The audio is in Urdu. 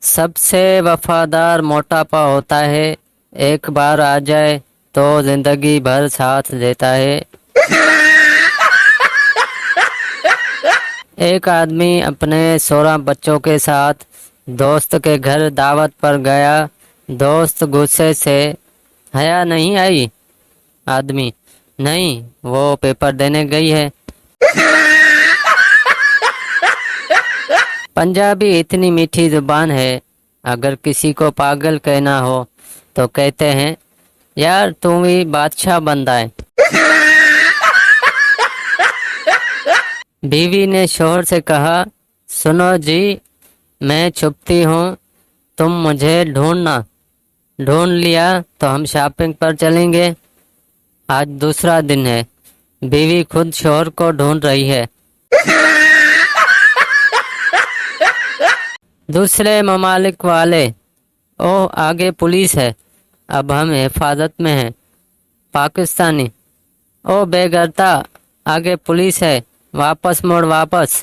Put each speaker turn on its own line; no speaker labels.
سب سے وفادار موٹاپا ہوتا ہے، ایک بار آ جائے تو زندگی بھر ساتھ دیتا ہے۔ ایک آدمی اپنے 16 بچوں کے ساتھ دوست کے گھر دعوت پر گیا۔ دوست غصے سے، حیا نہیں آئی؟ آدمی، نہیں، وہ پیپر دینے گئی ہے۔ پنجابی اتنی میٹھی زبان ہے، اگر کسی کو پاگل کہنا ہو تو کہتے ہیں یار تم بھی بادشاہ بندہ ہے۔ بیوی نے شوہر سے کہا، سنو جی، میں چھپتی ہوں، تم مجھے ڈھونڈنا، ڈھونڈ لیا تو ہم شاپنگ پر چلیں گے۔ آج دوسرا دن ہے، بیوی خود شوہر کو ڈھونڈ رہی ہے۔ دوسرے ممالک والے، اوہ آگے پولیس ہے، اب ہم حفاظت میں ہیں۔ پاکستانی، او بے گھرتا، آگے پولیس ہے، واپس موڑ واپس۔